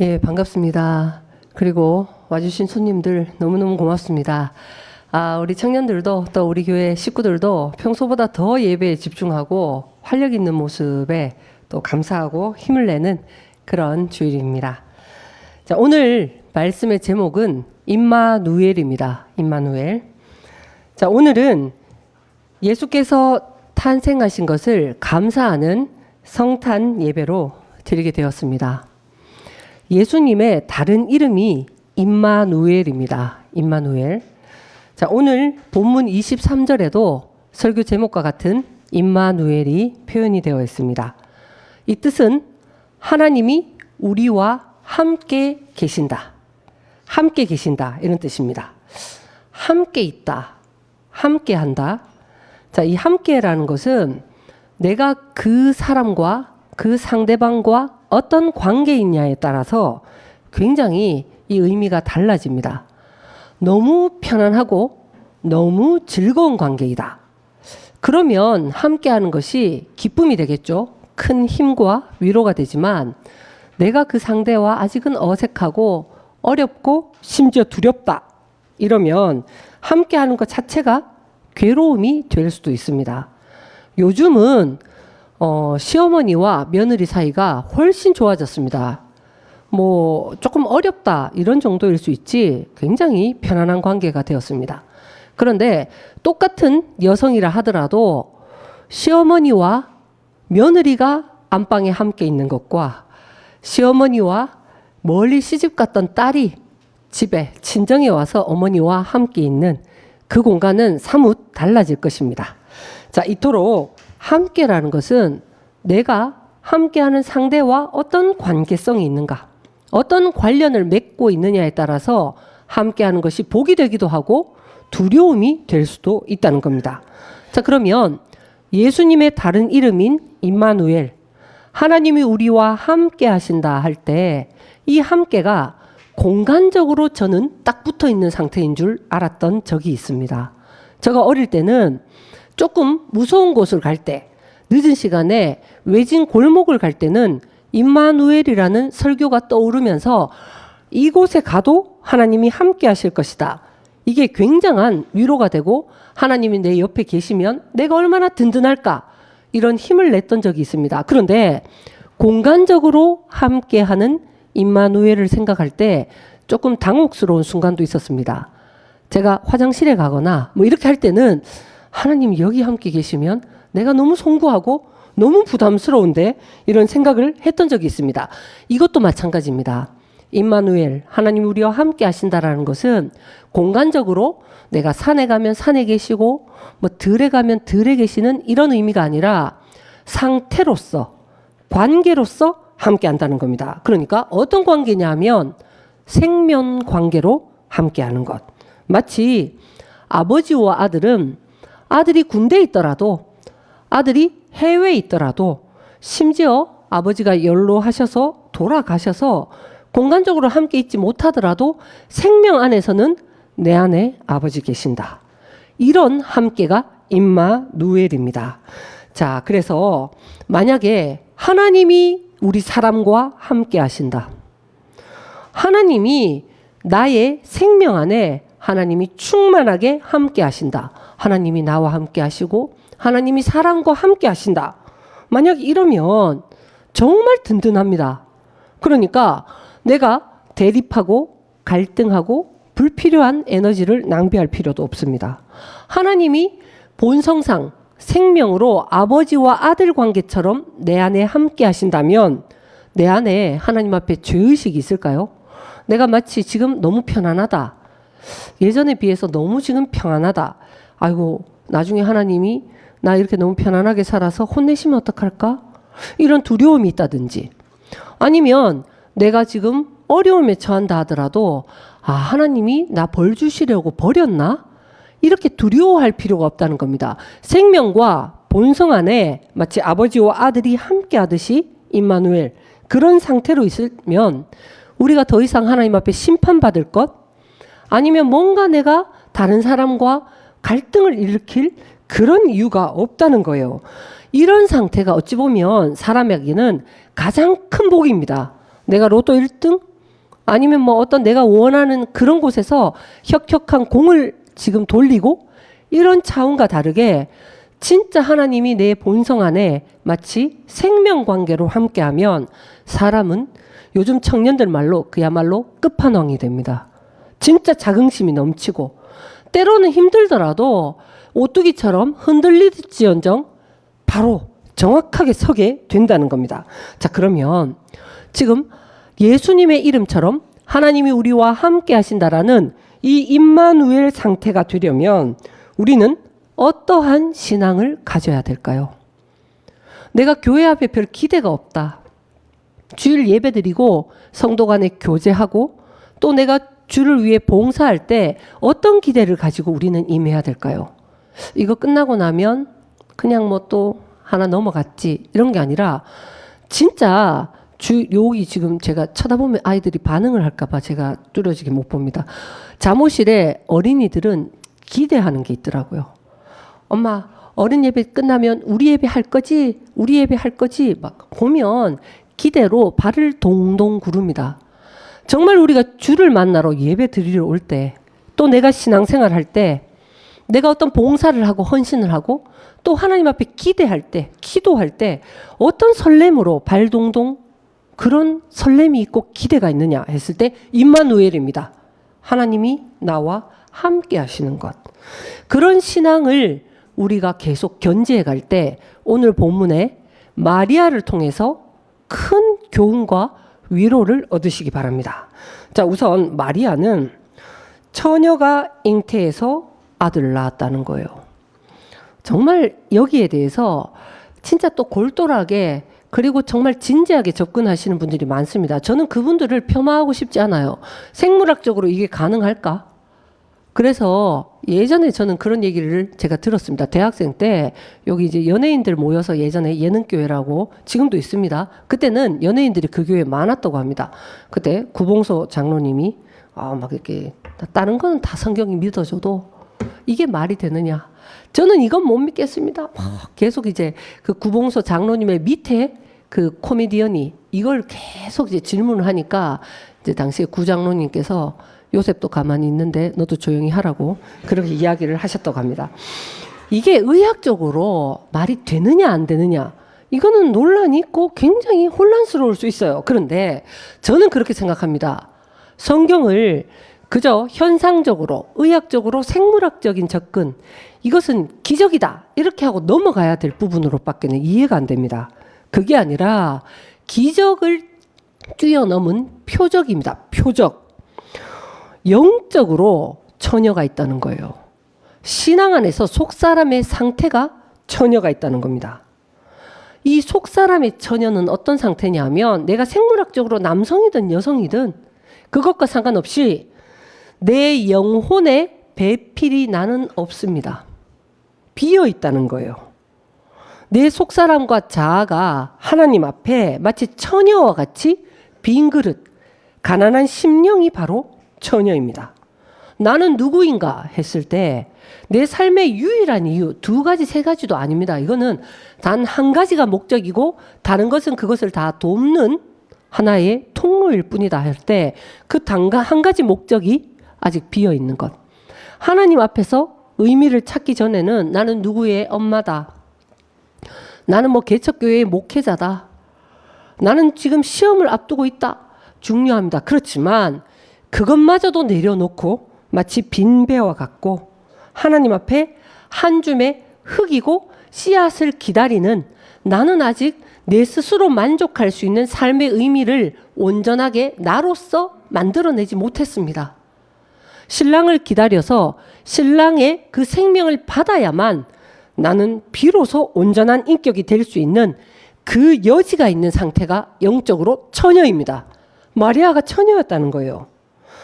예, 반갑습니다. 그리고 와주신 손님들 너무너무 고맙습니다. 우리 청년들도 또 우리 교회 식구들도 평소보다 더 예배에 집중하고 활력 있는 모습에 또 감사하고 힘을 내는 그런 주일입니다. 자, 오늘 말씀의 제목은 임마누엘입니다. 임마누엘. 자, 오늘은 예수께서 탄생하신 것을 감사하는 성탄 예배로 드리게 되었습니다. 예수님의 다른 이름이 임마누엘입니다. 임마누엘. 자, 오늘 본문 23절에도 설교 제목과 같은 임마누엘이 표현이 되어 있습니다. 이 뜻은 하나님이 우리와 함께 계신다. 함께 계신다. 이런 뜻입니다. 함께 있다. 함께 한다. 자, 이 함께라는 것은 내가 그 사람과 그 상대방과 어떤 관계이냐에 따라서 굉장히 이 의미가 달라집니다. 너무 편안하고 너무 즐거운 관계이다. 그러면 함께하는 것이 기쁨이 되겠죠. 큰 힘과 위로가 되지만 내가 그 상대와 아직은 어색하고 어렵고 심지어 두렵다. 이러면 함께하는 것 자체가 괴로움이 될 수도 있습니다. 요즘은 시어머니와 며느리 사이가 훨씬 좋아졌습니다. 뭐 조금 어렵다 이런 정도일 수 있지 굉장히 편안한 관계가 되었습니다. 그런데 똑같은 여성이라 하더라도 시어머니와 며느리가 안방에 함께 있는 것과 시어머니와 멀리 시집 갔던 딸이 집에 친정에 와서 어머니와 함께 있는 그 공간은 사뭇 달라질 것입니다. 자, 이토록 함께라는 것은 내가 함께하는 상대와 어떤 관계성이 있는가, 어떤 관련을 맺고 있느냐에 따라서 함께하는 것이 복이 되기도 하고 두려움이 될 수도 있다는 겁니다. 자, 그러면 예수님의 다른 이름인 임마누엘, 하나님이 우리와 함께 하신다 할 때 이 함께가 공간적으로 저는 딱 붙어 있는 상태인 줄 알았던 적이 있습니다. 제가 어릴 때는 조금 무서운 곳을 갈 때, 늦은 시간에 외진 골목을 갈 때는 임마누엘이라는 설교가 떠오르면서 이곳에 가도 하나님이 함께 하실 것이다. 이게 굉장한 위로가 되고 하나님이 내 옆에 계시면 내가 얼마나 든든할까 이런 힘을 냈던 적이 있습니다. 그런데 공간적으로 함께하는 임마누엘을 생각할 때 조금 당혹스러운 순간도 있었습니다. 제가 화장실에 가거나 뭐 이렇게 할 때는 하나님 여기 함께 계시면 내가 너무 송구하고 너무 부담스러운데 이런 생각을 했던 적이 있습니다. 이것도 마찬가지입니다. 임마누엘, 하나님 우리와 함께 하신다라는 것은 공간적으로 내가 산에 가면 산에 계시고 뭐 들에 가면 들에 계시는 이런 의미가 아니라 상태로서 관계로서 함께 한다는 겁니다. 그러니까 어떤 관계냐 하면 생명 관계로 함께 하는 것. 마치 아버지와 아들은 아들이 군대에 있더라도 아들이 해외에 있더라도 심지어 아버지가 연로하셔서 돌아가셔서 공간적으로 함께 있지 못하더라도 생명 안에서는 내 안에 아버지 계신다. 이런 함께가 임마누엘입니다. 자, 그래서 만약에 하나님이 우리 사람과 함께 하신다. 하나님이 나의 생명 안에 하나님이 충만하게 함께 하신다. 하나님이 나와 함께 하시고 하나님이 사람과 함께 하신다. 만약 이러면 정말 든든합니다. 그러니까 내가 대립하고 갈등하고 불필요한 에너지를 낭비할 필요도 없습니다. 하나님이 본성상 생명으로 아버지와 아들 관계처럼 내 안에 함께 하신다면 내 안에 하나님 앞에 죄의식이 있을까요? 내가 마치 지금 너무 편안하다. 예전에 비해서 너무 지금 평안하다. 아이고 나중에 하나님이 나 이렇게 너무 편안하게 살아서 혼내시면 어떡할까? 이런 두려움이 있다든지 아니면 내가 지금 어려움에 처한다 하더라도 하나님이 나 벌 주시려고 버렸나? 이렇게 두려워할 필요가 없다는 겁니다. 생명과 본성 안에 마치 아버지와 아들이 함께 하듯이 임마누엘 그런 상태로 있으면 우리가 더 이상 하나님 앞에 심판받을 것 아니면 뭔가 내가 다른 사람과 갈등을 일으킬 그런 이유가 없다는 거예요. 이런 상태가 어찌 보면 사람에게는 가장 큰 복입니다. 내가 로또 1등? 아니면 뭐 어떤 내가 원하는 그런 곳에서 혁혁한 공을 지금 돌리고 이런 차원과 다르게 진짜 하나님이 내 본성 안에 마치 생명관계로 함께하면 사람은 요즘 청년들 말로 그야말로 끝판왕이 됩니다. 진짜 자긍심이 넘치고 때로는 힘들더라도 오뚜기처럼 흔들리지언정 바로 정확하게 서게 된다는 겁니다. 자, 그러면 지금 예수님의 이름처럼 하나님이 우리와 함께 하신다라는 이 임마누엘 상태가 되려면 우리는 어떠한 신앙을 가져야 될까요? 내가 교회 앞에 별 기대가 없다. 주일 예배드리고 성도 간에 교제하고 또 내가 주를 위해 봉사할 때 어떤 기대를 가지고 우리는 임해야 될까요? 이거 끝나고 나면 그냥 뭐 또 하나 넘어갔지 이런 게 아니라 진짜 여기 지금 제가 쳐다보면 아이들이 반응을 할까봐 제가 뚜렷하게 못 봅니다. 잠옷실에 어린이들은 기대하는 게 있더라고요. 엄마, 어린 예배 끝나면 우리 예배 할 거지? 우리 예배 할 거지? 막 보면 기대로 발을 동동 구릅니다. 정말 우리가 주를 만나러 예배 드리러 올 때, 또 내가 신앙생활 할 때, 내가 어떤 봉사를 하고 헌신을 하고 또 하나님 앞에 기대할 때, 기도할 때 어떤 설렘으로 발동동 그런 설렘이 있고 기대가 있느냐 했을 때 임마누엘입니다. 하나님이 나와 함께 하시는 것. 그런 신앙을 우리가 계속 견지해 갈 때 오늘 본문에 마리아를 통해서 큰 교훈과 위로를 얻으시기 바랍니다. 자, 우선 마리아는 처녀가 잉태해서 아들을 낳았다는 거예요. 정말 여기에 대해서 진짜 또 골똘하게 그리고 정말 진지하게 접근하시는 분들이 많습니다. 저는 그분들을 폄하하고 싶지 않아요. 생물학적으로 이게 가능할까? 그래서 예전에 저는 그런 얘기를 제가 들었습니다. 대학생 때 여기 이제 연예인들 모여서 예전에 예능교회라고 지금도 있습니다. 그때는 연예인들이 그 교회에 많았다고 합니다. 그때 구봉소 장로님이 막 이렇게 다른 거는 다 성경이 믿어줘도 이게 말이 되느냐? 저는 이건 못 믿겠습니다. 계속 이제 그 구봉소 장로님의 밑에 그 코미디언이 이걸 계속 이제 질문을 하니까 이제 당시에 구장로님께서 요셉도 가만히 있는데 너도 조용히 하라고 그렇게 이야기를 하셨다고 합니다. 이게 의학적으로 말이 되느냐 안 되느냐 이거는 논란이 있고 굉장히 혼란스러울 수 있어요. 그런데 저는 그렇게 생각합니다. 성경을 그저 현상적으로 의학적으로 생물학적인 접근 이것은 기적이다 이렇게 하고 넘어가야 될 부분으로밖에는 이해가 안 됩니다. 그게 아니라 기적을 뛰어넘은 표적입니다. 표적. 영적으로 처녀가 있다는 거예요. 신앙 안에서 속사람의 상태가 처녀가 있다는 겁니다. 이 속사람의 처녀는 어떤 상태냐면 내가 생물학적으로 남성이든 여성이든 그것과 상관없이 내 영혼에 배필이 나는 없습니다. 비어 있다는 거예요. 내 속사람과 자아가 하나님 앞에 마치 처녀와 같이 빈 그릇, 가난한 심령이 바로 처녀입니다. 나는 누구인가 했을 때 내 삶의 유일한 이유 두 가지 세 가지도 아닙니다. 이거는 단 한 가지가 목적이고 다른 것은 그것을 다 돕는 하나의 통로일 뿐이다 할 때 그 한 가지 목적이 아직 비어 있는 것. 하나님 앞에서 의미를 찾기 전에는 나는 누구의 엄마다. 나는 뭐 개척교회의 목회자다. 나는 지금 시험을 앞두고 있다. 중요합니다. 그렇지만 그것마저도 내려놓고 마치 빈 배와 같고 하나님 앞에 한 줌의 흙이고 씨앗을 기다리는 나는 아직 내 스스로 만족할 수 있는 삶의 의미를 온전하게 나로서 만들어내지 못했습니다. 신랑을 기다려서 신랑의 그 생명을 받아야만 나는 비로소 온전한 인격이 될 수 있는 그 여지가 있는 상태가 영적으로 처녀입니다. 마리아가 처녀였다는 거예요.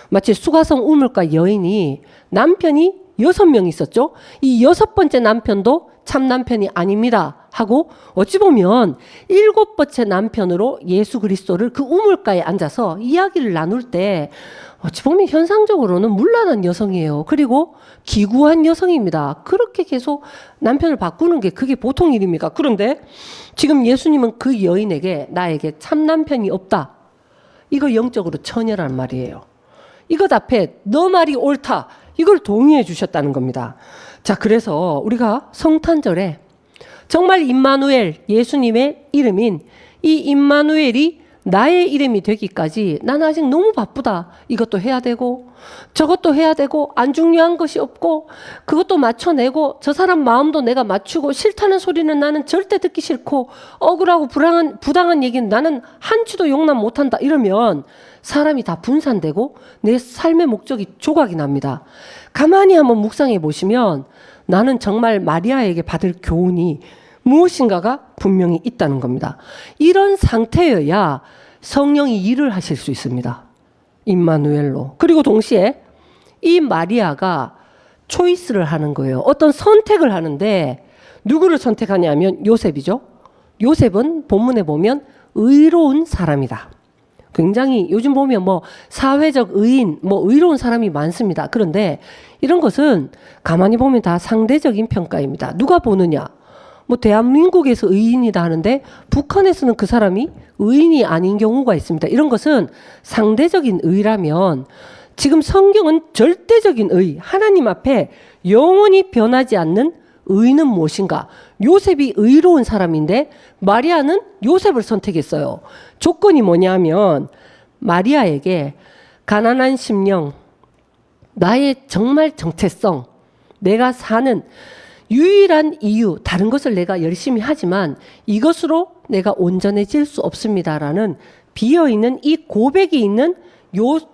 마치 수가성 우물가 여인이 남편이 6명 있었죠. 이 6번째 남편도 참 남편이 아닙니다 하고 어찌 보면 7번째 남편으로 예수 그리스도를 그 우물가에 앉아서 이야기를 나눌 때 어찌 보면 현상적으로는 문란한 여성이에요. 그리고 기구한 여성입니다. 그렇게 계속 남편을 바꾸는 게 그게 보통 일입니까? 그런데 지금 예수님은 그 여인에게 나에게 참 남편이 없다. 이거 영적으로 처녀란 말이에요. 이것 앞에 너 말이 옳다. 이걸 동의해 주셨다는 겁니다. 자, 그래서 우리가 성탄절에 정말 임마누엘, 예수님의 이름인 이 임마누엘이 나의 이름이 되기까지 나는 아직 너무 바쁘다. 이것도 해야 되고 저것도 해야 되고 안 중요한 것이 없고 그것도 맞춰내고 저 사람 마음도 내가 맞추고 싫다는 소리는 나는 절대 듣기 싫고 억울하고 부당한 얘기는 나는 한치도 용납 못한다. 이러면 사람이 다 분산되고 내 삶의 목적이 조각이 납니다. 가만히 한번 묵상해 보시면 나는 정말 마리아에게 받을 교훈이 무엇인가가 분명히 있다는 겁니다. 이런 상태여야 성령이 일을 하실 수 있습니다. 임마누엘로. 그리고 동시에 이 마리아가 초이스를 하는 거예요. 어떤 선택을 하는데 누구를 선택하냐면 요셉이죠. 요셉은 본문에 보면 의로운 사람이다. 굉장히 요즘 보면 뭐 사회적 의인, 뭐 의로운 사람이 많습니다. 그런데 이런 것은 가만히 보면 다 상대적인 평가입니다. 누가 보느냐? 뭐 대한민국에서 의인이다 하는데 북한에서는 그 사람이 의인이 아닌 경우가 있습니다. 이런 것은 상대적인 의라면 지금 성경은 절대적인 의, 하나님 앞에 영원히 변하지 않는 의는 무엇인가? 요셉이 의로운 사람인데 마리아는 요셉을 선택했어요. 조건이 뭐냐면 마리아에게 가난한 심령, 나의 정말 정체성, 내가 사는 유일한 이유, 다른 것을 내가 열심히 하지만 이것으로 내가 온전해질 수 없습니다라는 비어있는 이 고백이 있는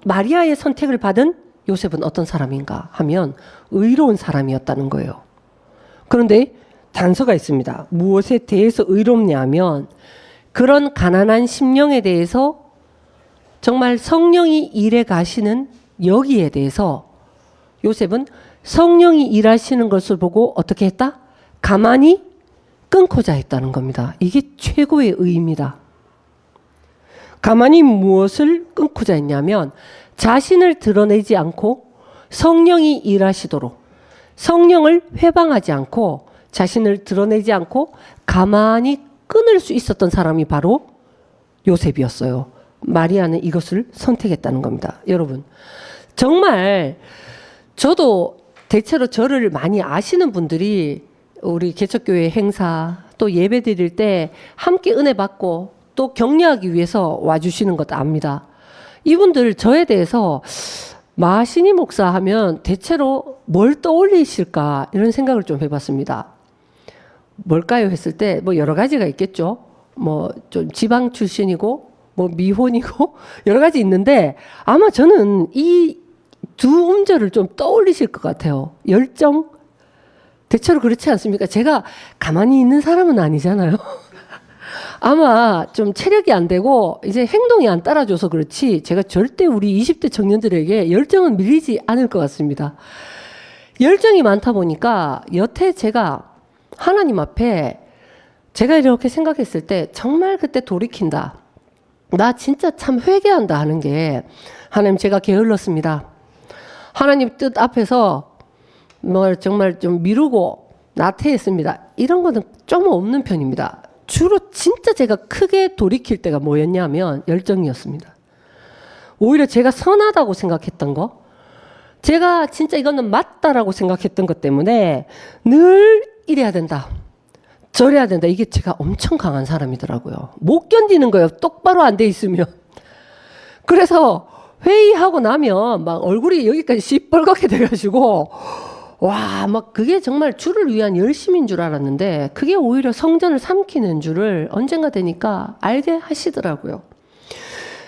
마리아의 선택을 받은 요셉은 어떤 사람인가 하면 의로운 사람이었다는 거예요. 그런데 단서가 있습니다. 무엇에 대해서 의롭냐면 그런 가난한 심령에 대해서 정말 성령이 일해 가시는 여기에 대해서 요셉은 성령이 일하시는 것을 보고 어떻게 했다? 가만히 끊고자 했다는 겁니다. 이게 최고의 의입니다. 가만히 무엇을 끊고자 했냐면 자신을 드러내지 않고 성령이 일하시도록 성령을 회방하지 않고 자신을 드러내지 않고 가만히 끊을 수 있었던 사람이 바로 요셉이었어요. 마리아는 이것을 선택했다는 겁니다. 여러분, 정말 저도 대체로 저를 많이 아시는 분들이 우리 개척교회 행사 또 예배 드릴 때 함께 은혜 받고 또 격려하기 위해서 와주시는 것 압니다. 이분들 저에 대해서 마신이 목사 하면 대체로 뭘 떠올리실까 이런 생각을 좀 해봤습니다. 뭘까요 했을 때 뭐 여러 가지가 있겠죠. 뭐 좀 지방 출신이고 뭐 미혼이고 여러 가지 있는데 아마 저는 이 두 음절을 좀 떠올리실 것 같아요. 열정? 대체로 그렇지 않습니까? 제가 가만히 있는 사람은 아니잖아요. 아마 좀 체력이 안 되고 이제 행동이 안 따라줘서 그렇지 제가 절대 우리 20대 청년들에게 열정은 밀리지 않을 것 같습니다. 열정이 많다 보니까 여태 제가 하나님 앞에 제가 이렇게 생각했을 때 정말 그때 돌이킨다. 나 진짜 참 회개한다 하는 게 하나님 제가 게을렀습니다. 하나님 뜻 앞에서 뭐 정말 좀 미루고 나태했습니다. 이런 거는 좀 없는 편입니다. 주로 진짜 제가 크게 돌이킬 때가 뭐였냐면 열정이었습니다. 오히려 제가 선하다고 생각했던 거, 제가 진짜 이거는 맞다라고 생각했던 것 때문에 늘 이래야 된다, 저래야 된다. 이게 제가 엄청 강한 사람이더라고요. 못 견디는 거예요. 똑바로 안 돼 있으면. 그래서 회의하고 나면 막 얼굴이 여기까지 시뻘겋게 돼가지고 와, 막 그게 정말 주를 위한 열심인 줄 알았는데 그게 오히려 성전을 삼키는 줄을 언젠가 되니까 알게 하시더라고요.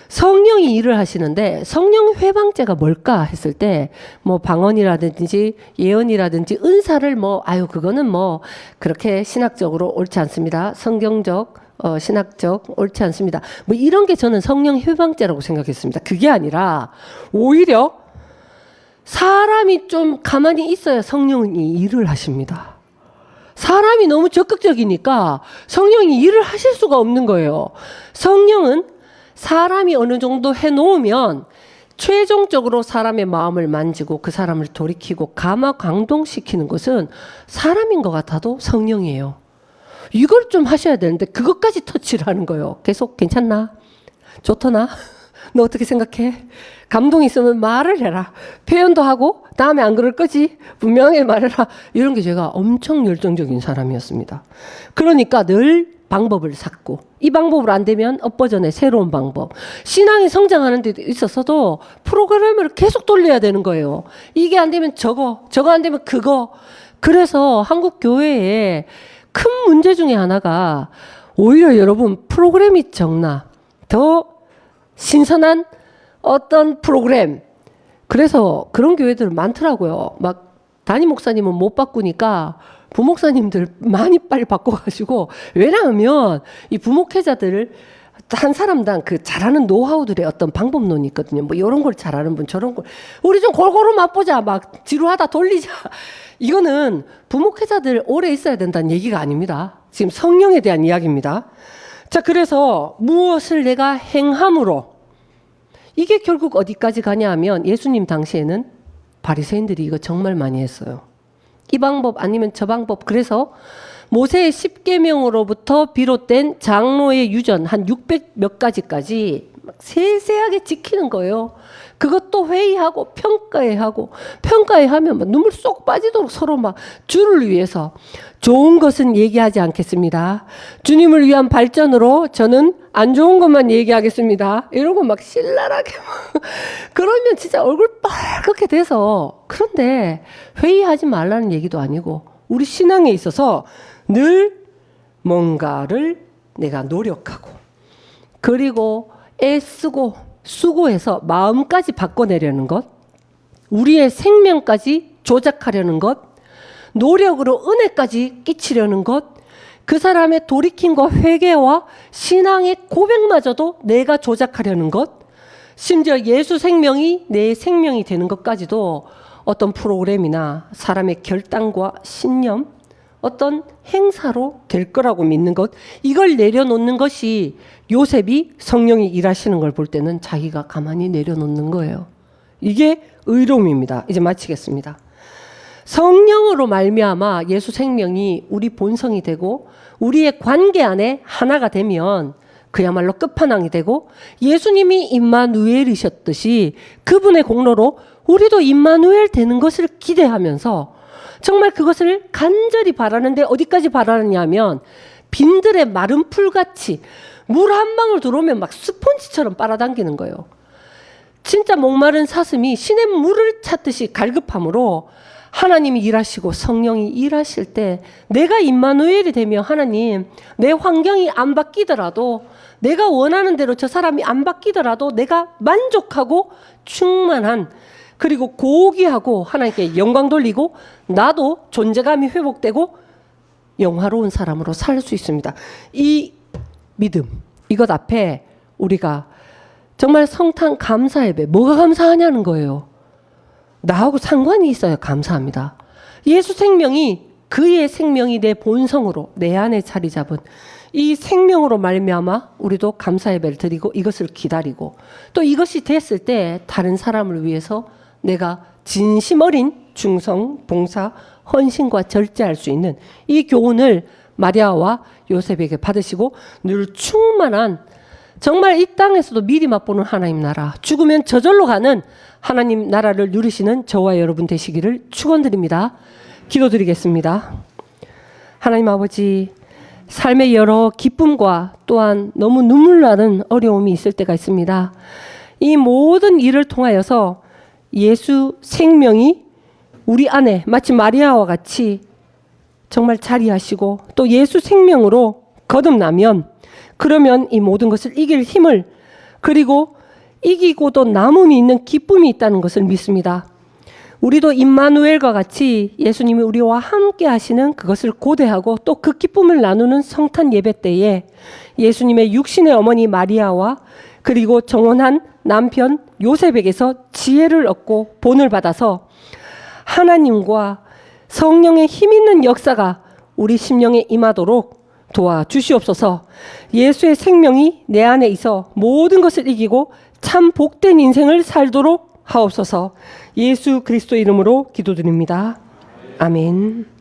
성령이 일을 하시는데 성령 회방제가 뭘까 했을 때 뭐 방언이라든지 예언이라든지 은사를 뭐 그거는 뭐 그렇게 신학적으로 옳지 않습니다. 성경적 신학적 옳지 않습니다. 뭐 이런 게 저는 성령 회방제라고 생각했습니다. 그게 아니라 오히려 사람이 좀 가만히 있어야 성령이 일을 하십니다. 사람이 너무 적극적이니까 성령이 일을 하실 수가 없는 거예요. 성령은 사람이 어느 정도 해놓으면 최종적으로 사람의 마음을 만지고 그 사람을 돌이키고 감화강동시키는 것은 사람인 것 같아도 성령이에요. 이걸 좀 하셔야 되는데 그것까지 터치를 하는 거예요. 계속 괜찮나? 좋더나? 너 어떻게 생각해? 감동이 있으면 말을 해라. 표현도 하고 다음에 안 그럴 거지? 분명히 말해라. 이런 게 제가 엄청 열정적인 사람이었습니다. 그러니까 늘 방법을 찾고 이 방법으로 안 되면 엇버전의 새로운 방법. 신앙이 성장하는 데 있어서도 프로그램을 계속 돌려야 되는 거예요. 이게 안 되면 저거 안 되면 그거. 그래서 한국 교회에 큰 문제 중에 하나가 오히려 여러분 프로그램이 적나 더 신선한 어떤 프로그램. 그래서 그런 교회들 많더라고요. 막 담임 목사님은 못 바꾸니까 부목사님들 많이 빨리 바꿔가지고, 왜냐하면 이 부목회자들 한 사람당 그 잘하는 노하우들의 어떤 방법론이 있거든요. 뭐 이런 걸 잘하는 분, 저런 걸 우리 좀 골고루 맛보자, 막 지루하다 돌리자. 이거는 부목회자들 오래 있어야 된다는 얘기가 아닙니다. 지금 성령에 대한 이야기입니다. 자, 그래서 무엇을 내가 행함으로, 이게 결국 어디까지 가냐 하면 예수님 당시에는 바리새인들이 이거 정말 많이 했어요. 이 방법 아니면 저 방법. 그래서 모세의 10계명으로부터 비롯된 장로의 유전 한 600 몇 가지까지 막 세세하게 지키는 거예요. 그것도 회의하고 평가하면 막 눈물 쏙 빠지도록 서로 막 주를 위해서. 좋은 것은 얘기하지 않겠습니다. 주님을 위한 발전으로 저는 안 좋은 것만 얘기하겠습니다. 이러고 막 신랄하게 막 그러면 진짜 얼굴 빨갛게 돼서. 그런데 회의하지 말라는 얘기도 아니고 우리 신앙에 있어서 늘 뭔가를 내가 노력하고 그리고 애쓰고 수고해서 마음까지 바꿔내려는 것, 우리의 생명까지 조작하려는 것, 노력으로 은혜까지 끼치려는 것, 그 사람의 돌이킴과 회개와 신앙의 고백마저도 내가 조작하려는 것, 심지어 예수 생명이 내 생명이 되는 것까지도 어떤 프로그램이나 사람의 결단과 신념, 어떤 행사로 될 거라고 믿는 것, 이걸 내려놓는 것이 요셉이 성령이 일하시는 걸 볼 때는 자기가 가만히 내려놓는 거예요. 이게 의로움입니다. 이제 마치겠습니다. 성령으로 말미암아 예수 생명이 우리 본성이 되고 우리의 관계 안에 하나가 되면 그야말로 끝판왕이 되고, 예수님이 임마누엘이셨듯이 그분의 공로로 우리도 임마누엘 되는 것을 기대하면서 정말 그것을 간절히 바라는데, 어디까지 바라느냐 하면 빈들의 마른 풀같이 물 한 방울 들어오면 막 스펀지처럼 빨아당기는 거예요. 진짜 목마른 사슴이 신의 물을 찾듯이 갈급함으로 하나님이 일하시고 성령이 일하실 때 내가 임마누엘이 되며, 하나님 내 환경이 안 바뀌더라도, 내가 원하는 대로 저 사람이 안 바뀌더라도 내가 만족하고 충만한, 그리고 고귀하고 하나님께 영광 돌리고 나도 존재감이 회복되고 영화로운 사람으로 살 수 있습니다. 이 믿음, 이것 앞에 우리가 정말 성탄 감사 예배, 뭐가 감사하냐는 거예요. 나하고 상관이 있어야 감사합니다. 예수 생명이, 그의 생명이 내 본성으로 내 안에 자리 잡은 이 생명으로 말미암아 우리도 감사 예배를 드리고 이것을 기다리고, 또 이것이 됐을 때 다른 사람을 위해서 내가 진심 어린 충성, 봉사, 헌신과 절제할 수 있는 이 교훈을 마리아와 요셉에게 받으시고 늘 충만한, 정말 이 땅에서도 미리 맛보는 하나님 나라, 죽으면 저절로 가는 하나님 나라를 누리시는 저와 여러분 되시기를 축원드립니다. 기도드리겠습니다. 하나님 아버지, 삶의 여러 기쁨과 또한 너무 눈물 나는 어려움이 있을 때가 있습니다. 이 모든 일을 통하여서 예수 생명이 우리 안에 마치 마리아와 같이 정말 자리하시고 또 예수 생명으로 거듭나면, 그러면 이 모든 것을 이길 힘을, 그리고 이기고도 남음이 있는 기쁨이 있다는 것을 믿습니다. 우리도 임마누엘과 같이 예수님이 우리와 함께 하시는 그것을 고대하고 또 그 기쁨을 나누는 성탄 예배 때에 예수님의 육신의 어머니 마리아와 그리고 정혼한 남편 요셉에게서 지혜를 얻고 본을 받아서 하나님과 성령의 힘 있는 역사가 우리 심령에 임하도록 도와주시옵소서. 예수의 생명이 내 안에 있어 모든 것을 이기고 참 복된 인생을 살도록 하옵소서. 예수 그리스도 이름으로 기도드립니다. 아멘.